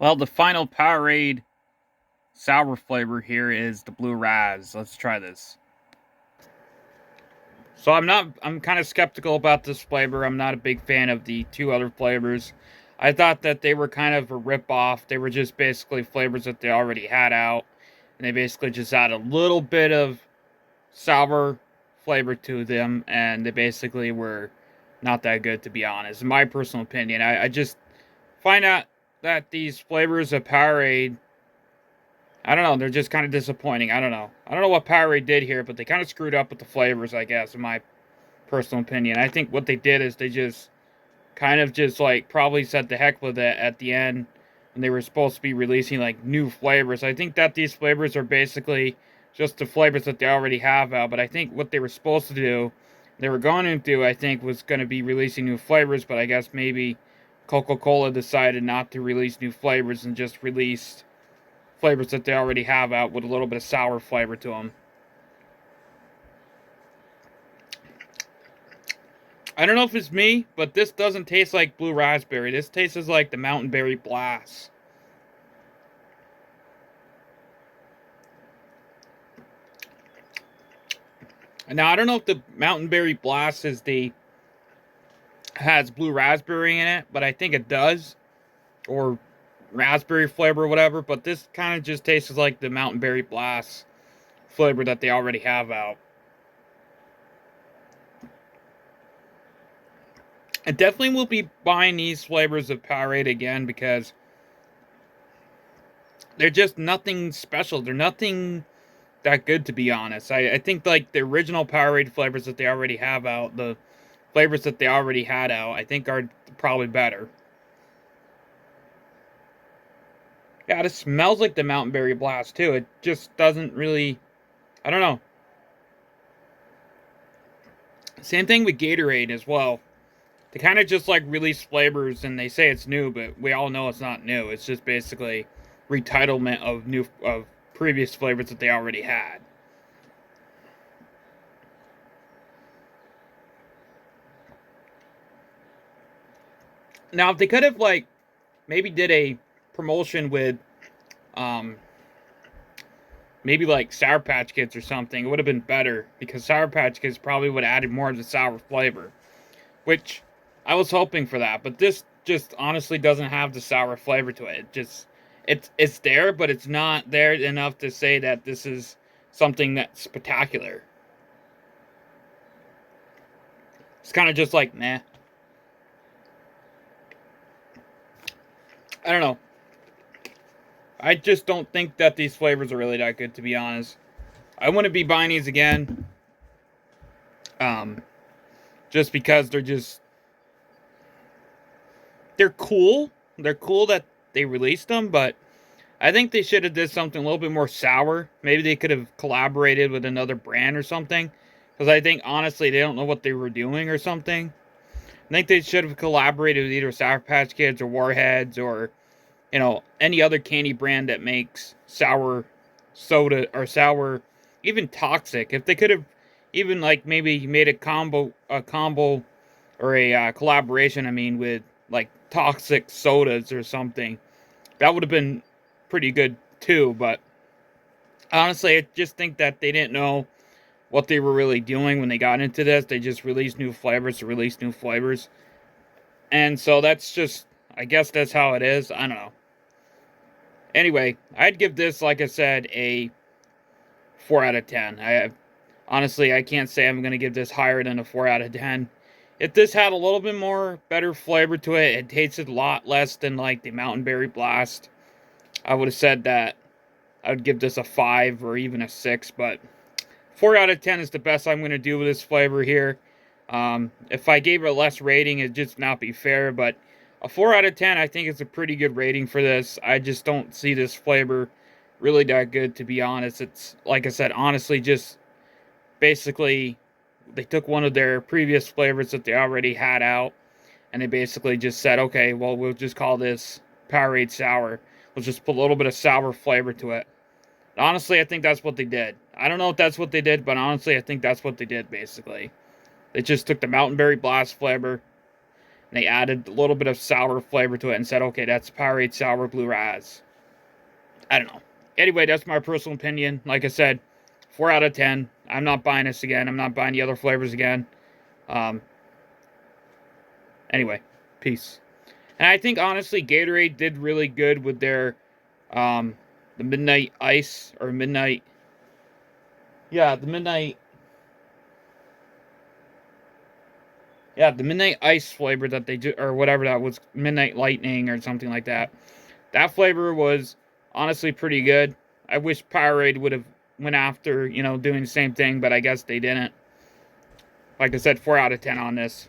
Well, the final Powerade sour flavor here is the Blue Razz. Let's try this. So I'm kind of skeptical about this flavor. I'm not a big fan of the two other flavors. I thought that they were kind of a rip-off. They were just basically flavors that they already had out. And they basically just add a little bit of sour flavor to them. And they basically were not that good, to be honest. In my personal opinion, I just find out that these flavors of Powerade, I don't know. They're just kind of disappointing. I don't know. I don't know what Powerade did here, but they kind of screwed up with the flavors, I guess, in my personal opinion. I think what they did is they just kind of just like probably said the heck with it at the end when they were supposed to be releasing like new flavors. I think that these flavors are basically just the flavors that they already have out, but I think what they were supposed to do, they were going to do, I think, was going to be releasing new flavors, but I guess maybe Coca-Cola decided not to release new flavors and just released flavors that they already have out with a little bit of sour flavor to them. I don't know if it's me, but this doesn't taste like blue raspberry. This tastes like the Mountain Berry Blast. Now, I don't know if the Mountain Berry Blast has blue raspberry in it, but I think it does. Or raspberry flavor or whatever, but this kind of just tastes like the Mountain Berry Blast flavor that they already have out. I definitely will be buying these flavors of Powerade again because they're just nothing special. They're nothing that good, to be honest. I think like the original Powerade flavors that they already have out, the flavors that they already had out, I think are probably better. Yeah, it smells like the Mountain Berry Blast too. It just doesn't really, I don't know. Same thing with Gatorade as well. They kind of just like release flavors and they say it's new, but we all know it's not new. It's just basically retitlement of previous flavors that they already had. Now, if they could have like maybe did a promotion with um maybe like Sour Patch Kids or something, it would have been better because Sour Patch Kids probably would have added more of the sour flavor, which I was hoping for that, but this just honestly doesn't have the sour flavor to it. It's there, but it's not there enough to say that this is something that's spectacular. It's kind of just like, nah. I don't know. I just don't think that these flavors are really that good, to be honest. I wouldn't be buying these again. Um, just because they're cool. They're cool that they released them, but I think they should have did something a little bit more sour. Maybe they could have collaborated with another brand or something. Because I think, honestly, they don't know what they were doing or something. I think they should have collaborated with either Sour Patch Kids or Warheads or, any other candy brand that makes sour soda or sour, even toxic. If they could have even, like, maybe made a combo or a collaboration, I mean, with, like, toxic sodas or something, that would have been pretty good too, but honestly, I just think that they didn't know what they were really doing when they got into this. They just released new flavors to release new flavors. And so that's just, I guess that's how it is. I don't know. Anyway, I'd give this, like I said, a 4 out of 10. Honestly, I can't say I'm going to give this higher than a 4 out of 10. If this had a little bit more better flavor to it, it tasted a lot less than like the Mountain Berry Blast, I would have said that I would give this a 5 or even a 6, but 4 out of 10 is the best I'm going to do with this flavor here. If I gave it a less rating, it'd just not be fair, but a 4 out of 10, I think it's a pretty good rating for this. I just don't see this flavor really that good, to be honest. It's, like I said, honestly, just basically they took one of their previous flavors that they already had out, and they basically just said, okay, well, we'll just call this Powerade Sour. We'll just put a little bit of sour flavor to it. Honestly, I think that's what they did. I don't know if that's what they did, but honestly, I think that's what they did, basically. They just took the Mountain Berry Blast flavor, And they added a little bit of sour flavor to it and said, okay, that's Powerade Sour Blue Razz. I don't know. Anyway, that's my personal opinion. Like I said, 4 out of 10. I'm not buying this again. I'm not buying the other flavors again. Anyway, peace. And I think, honestly, Gatorade did really good with their, the Midnight Ice, or Midnight, yeah, the Midnight Ice flavor that they do, or whatever that was, Midnight Lightning or something like that. That flavor was honestly pretty good. I wish Powerade would have went after, doing the same thing, but I guess they didn't. Like I said, 4 out of 10 on this.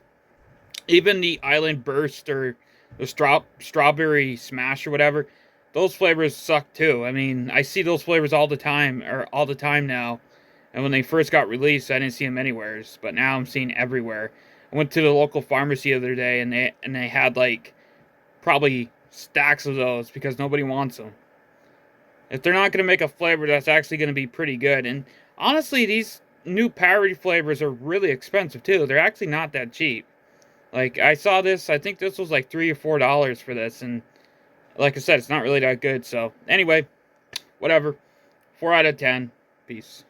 Even the Island Burst or the Strawberry Smash or whatever, those flavors suck too. I mean, I see those flavors all the time now. And when they first got released, I didn't see them anywhere, but now I'm seeing everywhere. I went to the local pharmacy the other day, and they had like probably stacks of those because nobody wants them. If they're not going to make a flavor that's actually going to be pretty good, and honestly, these new Powerade flavors are really expensive too. They're actually not that cheap. Like, I saw this, I think this was like $3 or $4 for this, and like I said, it's not really that good. So anyway, whatever. 4 out of 10. Peace.